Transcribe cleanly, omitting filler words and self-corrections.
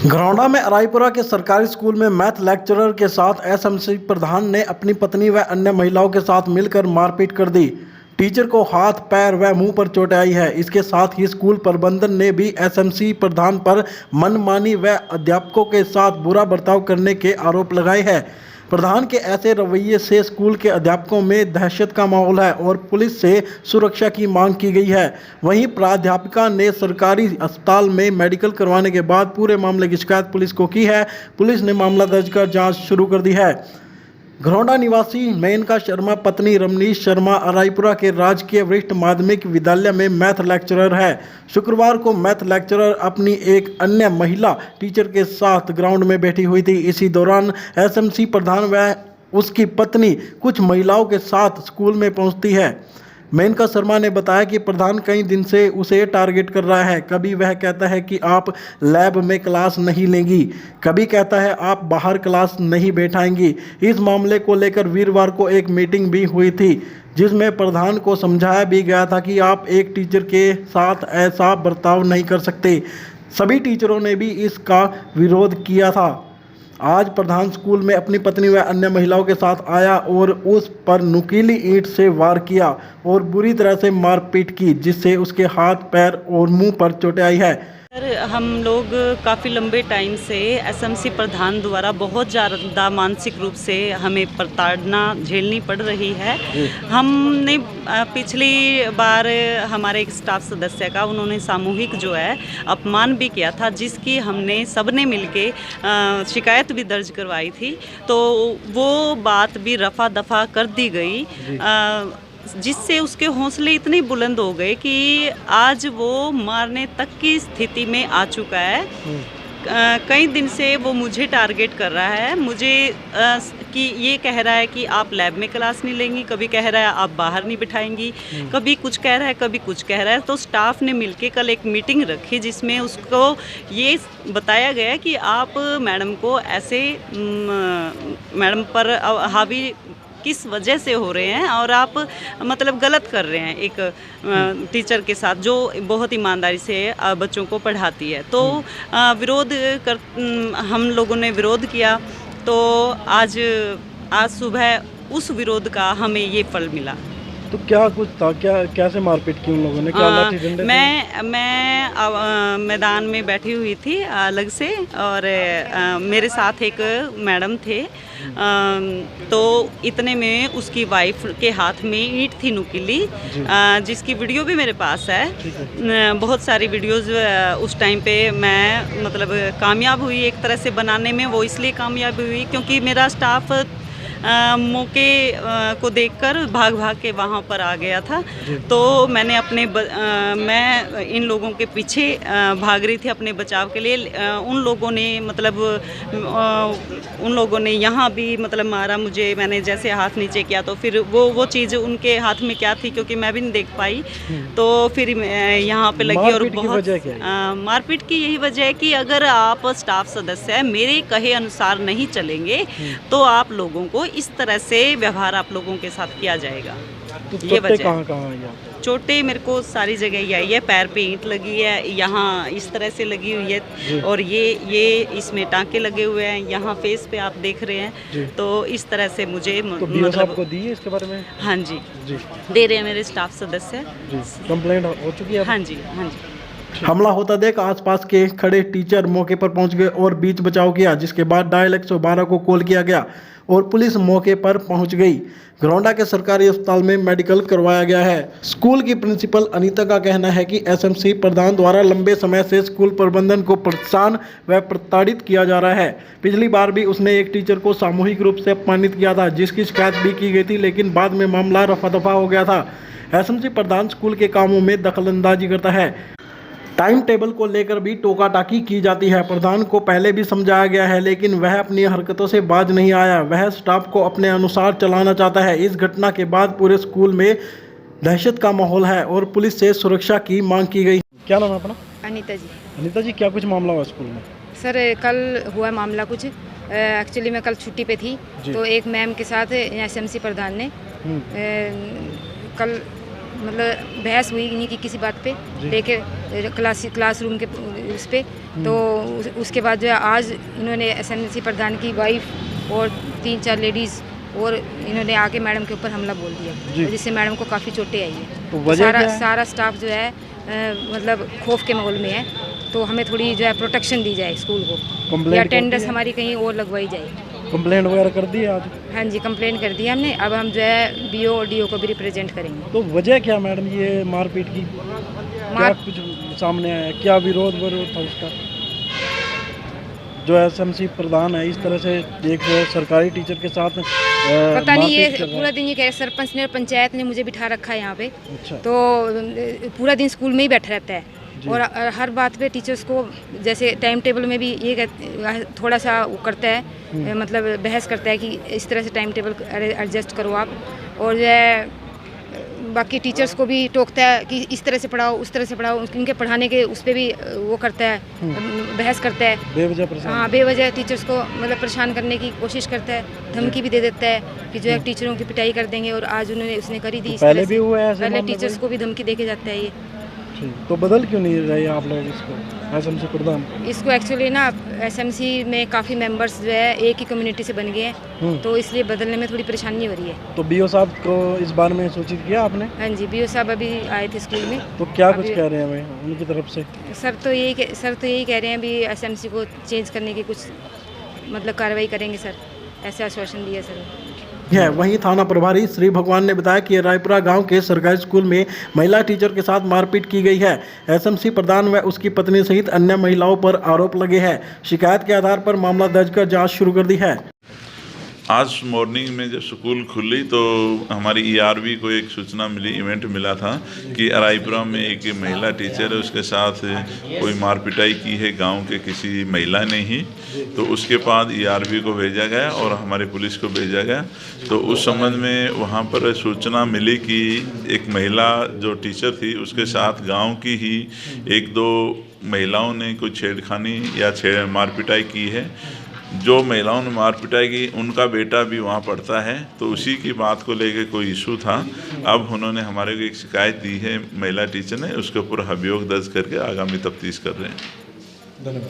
घरौंडा में रायपुरा के सरकारी स्कूल में मैथ लेक्चरर के साथ एसएमसी प्रधान ने अपनी पत्नी व अन्य महिलाओं के साथ मिलकर मारपीट कर दी। टीचर को हाथ, पैर व मुंह पर चोटें आई है। इसके साथ ही स्कूल प्रबंधन ने भी एसएमसी प्रधान पर मनमानी व अध्यापकों के साथ बुरा बर्ताव करने के आरोप लगाए हैं। प्रधान के ऐसे रवैये से स्कूल के अध्यापकों में दहशत का माहौल है और पुलिस से सुरक्षा की मांग की गई है। वहीं प्राध्यापिका ने सरकारी अस्पताल में मेडिकल करवाने के बाद पूरे मामले की शिकायत पुलिस को की है। पुलिस ने मामला दर्ज कर जांच शुरू कर दी है। घरौंडा निवासी मेनका शर्मा पत्नी रमनीश शर्मा रायपुरा के राजकीय वरिष्ठ माध्यमिक विद्यालय में मैथ लेक्चरर है। शुक्रवार को मैथ लेक्चरर अपनी एक अन्य महिला टीचर के साथ ग्राउंड में बैठी हुई थी। इसी दौरान एसएमसी प्रधान व उसकी पत्नी कुछ महिलाओं के साथ स्कूल में पहुंचती है। मेनका शर्मा ने बताया कि प्रधान कई दिन से उसे टारगेट कर रहा है। कभी वह कहता है कि आप लैब में क्लास नहीं लेंगी, कभी कहता है आप बाहर क्लास नहीं बैठाएंगी। इस मामले को लेकर वीरवार को एक मीटिंग भी हुई थी जिसमें प्रधान को समझाया भी गया था कि आप एक टीचर के साथ ऐसा बर्ताव नहीं कर सकते। सभी टीचरों ने भी इसका विरोध किया था। आज प्रधान स्कूल में अपनी पत्नी व अन्य महिलाओं के साथ आया और उस पर नुकीली ईंट से वार किया और बुरी तरह से मारपीट की, जिससे उसके हाथ, पैर और मुंह पर चोटें आई है। सर, हम लोग काफ़ी लंबे टाइम से एसएमसी प्रधान द्वारा बहुत ज़्यादा मानसिक रूप से हमें प्रताड़ना झेलनी पड़ रही है। हमने पिछली बार हमारे एक स्टाफ सदस्य का उन्होंने सामूहिक जो है अपमान भी किया था, जिसकी हमने सबने मिलके शिकायत भी दर्ज करवाई थी। तो वो बात भी रफा दफा कर दी गई, जिससे उसके हौसले इतने बुलंद हो गए कि आज वो मारने तक की स्थिति में आ चुका है। कई दिन से वो मुझे टारगेट कर रहा है, मुझे कि ये कह रहा है कि आप लैब में क्लास नहीं लेंगी, कभी कह रहा है आप बाहर नहीं बिठाएंगी, कभी कुछ कह रहा है, कभी कुछ कह रहा है। तो स्टाफ ने मिलके कल एक मीटिंग रखी जिसमें उसको ये बताया गया कि आप मैडम को ऐसे मैडम पर हावी किस वजह से हो रहे हैं और आप मतलब गलत कर रहे हैं एक टीचर के साथ जो बहुत ईमानदारी से बच्चों को पढ़ाती है। तो हम लोगों ने विरोध किया। तो आज सुबह उस विरोध का हमें ये फल मिला। तो क्या कुछ था, कैसे मारपीट की उन लोगों ने? क्या लाठी डंडे? मैं मैदान में बैठी हुई थी अलग से और मेरे साथ एक मैडम थे। तो इतने में उसकी वाइफ के हाथ में ईंट थी नुकीली, जिसकी वीडियो भी मेरे पास है। बहुत सारी वीडियोस उस टाइम पे मैं मतलब कामयाब हुई एक तरह से बनाने में। वो इसलिए कामयाब हुई क्योंकि मेरा स्टाफ मौके को देखकर भाग के वहाँ पर आ गया था। तो मैंने मैं इन लोगों के पीछे भाग रही थी अपने बचाव के लिए। उन लोगों ने यहाँ भी मतलब मारा मुझे। मैंने जैसे हाथ नीचे किया तो फिर वो चीज़ उनके हाथ में क्या थी क्योंकि मैं भी नहीं देख पाई। तो फिर यहाँ पे लगी और बहुत मारपीट की यही वजह है कि अगर आप स्टाफ सदस्य मेरे कहे अनुसार नहीं चलेंगे तो आप लोगों को इस तरह से व्यवहार आप लोगों के साथ किया जाएगा। तो ये वजह कहाँ आई? चोटें मेरे को सारी जगह ही आई है। पैर पे ईंट लगी है, यहाँ इस तरह से लगी हुई है और ये इसमें टांके लगे हुए हैं, यहाँ फेस पे आप देख रहे हैं। तो इस तरह से मुझे तो मतलब को दी है इसके बारे में? हाँ जी दे रहे हैं मेरे स्टाफ सदस्य। कंप्लेंट हो चुकी है? हाँ जी। हमला होता देख आसपास के खड़े टीचर मौके पर पहुंच गए और बीच बचाव किया, जिसके बाद डायल 112 को कॉल किया गया और पुलिस मौके पर पहुंच गई। घरौंडा के सरकारी अस्पताल में मेडिकल करवाया गया है। स्कूल की प्रिंसिपल अनीता का कहना है कि एसएमसी प्रधान द्वारा लंबे समय से स्कूल प्रबंधन को परेशान व प्रताड़ित किया जा रहा है। पिछली बार भी उसने एक टीचर को सामूहिक रूप से अपमानित किया था, जिसकी शिकायत भी की गई थी, लेकिन बाद में मामला रफा दफा हो गया था। एसएमसी प्रधान स्कूल के कामों में दखलंदाजी करता है। टाइम टेबल को लेकर भी टोका टाकी की जाती है। प्रधान को पहले भी समझाया गया है, लेकिन वह अपनी हरकतों से बाज नहीं आया। वह स्टाफ को अपने अनुसार चलाना चाहता है। इस घटना के बाद पूरे स्कूल में दहशत का माहौल है और पुलिस से सुरक्षा की मांग की गई। क्या नाम है अपना? अनीता जी। अनीता जी, क्या कुछ मामला हुआ स्कूल में? सर, कल हुआ मामला कुछ। एक्चुअली मैं कल छुट्टी पे थी, तो एक मैम के साथ एसएमसी प्रधान ने कल मतलब बहस हुई नहीं कि किसी बात पे लेके क्लासरूम के उस पे। तो उसके बाद जो है आज इन्होंने एसएमसी प्रधान की वाइफ और 3-4 लेडीज़ और इन्होंने आके मैडम के ऊपर हमला बोल दिया, जिससे मैडम को काफ़ी चोटें आई तो है। वजह क्या है? सारा स्टाफ जो है मतलब खौफ के माहौल में है, तो हमें थोड़ी जो है प्रोटेक्शन दी जाए स्कूल को, या अटेंडेंस हमारी कहीं और लगवाई जाए। कंप्लेंट वगैरह कर दी आज? हाँ जी, कंप्लेंट कर दी हमने। अब हम जो है बीओ और डीओ को भी रिप्रेजेंट करेंगे। तो वजह क्या मैडम ये मारपीट की? क्या कुछ सामने आया? क्या विरोध था उसका? जो एसएमसी प्रधान है इस तरह से एक सरकारी टीचर के साथ पता नहीं, ये मारपीट कर रहा है। पूरा दिन ये कह रहे सरपंच ने और पंचायत ने मुझे बिठा रखा है यहाँ पे। अच्छा। तो पूरा दिन स्कूल में ही बैठा रहता है और हर बात पे टीचर्स को, जैसे टाइम टेबल में भी ये थोड़ा सा वो करता है, मतलब बहस करता है कि इस तरह से टाइम टेबल एडजस्ट करो आप, और जो है बाकी टीचर्स को भी टोकता है कि इस तरह से पढ़ाओ उस तरह से पढ़ाओ। उनके पढ़ाने के उस पर भी वो करता है, बहस करता है बेवजह परेशान। हाँ, बेवजह टीचर्स को मतलब परेशान करने की कोशिश करता है, धमकी भी दे देता है कि जो है टीचरों की पिटाई कर देंगे। और आज उसने करी थी। पहले भी हुआ है ऐसे पहले मामले टीचर्स को भी धमकी दे के जाता है ये। तो बदल क्यों नहीं रहे आप लोग इसको, एसएमसी प्रधान? इसको एक्चुअली ना एसएमसी में काफ़ी मेंबर्स जो है एक ही कम्युनिटी से बन गए हैं, तो इसलिए बदलने में थोड़ी परेशानी हो रही है। तो बीओ साहब को इस बारे में सूचित किया आपने? हाँ जी, बीओ साहब अभी आए थे स्कूल में। तो क्या कुछ कह रहे हैं भाई उनकी तरफ से? सर तो यही कह रहे हैं अभी एसएमसी को चेंज करने की कुछ मतलब कार्रवाई करेंगे सर, ऐसे आश्वासन दिया सर। वहीं थाना प्रभारी श्री भगवान ने बताया कि रायपुरा गांव के सरकारी स्कूल में महिला टीचर के साथ मारपीट की गई है। एसएमसी प्रधान व उसकी पत्नी सहित अन्य महिलाओं पर आरोप लगे हैं। शिकायत के आधार पर मामला दर्ज कर जांच शुरू कर दी है। आज मॉर्निंग में जब स्कूल खुली तो हमारी ईआरवी को एक सूचना मिली, इवेंट मिला था कि रायपुरा में एक महिला टीचर है, उसके साथ कोई मारपिटाई की है गांव के किसी महिला ने ही। तो उसके बाद ईआरवी को भेजा गया और हमारे पुलिस को भेजा गया। तो उस संबंध में वहां पर सूचना मिली कि एक महिला जो टीचर थी उसके साथ गाँव की ही 1-2 महिलाओं ने कोई छेड़खानी या मारपिटाई की है। जो महिलाओं ने मार पिटाई की उनका बेटा भी वहाँ पढ़ता है, तो उसी की बात को लेकर कोई इशू था। अब उन्होंने हमारे को एक शिकायत दी है महिला टीचर ने, उसके ऊपर अभियोग दर्ज करके आगामी तफ्तीश कर रहे हैं। धन्यवाद।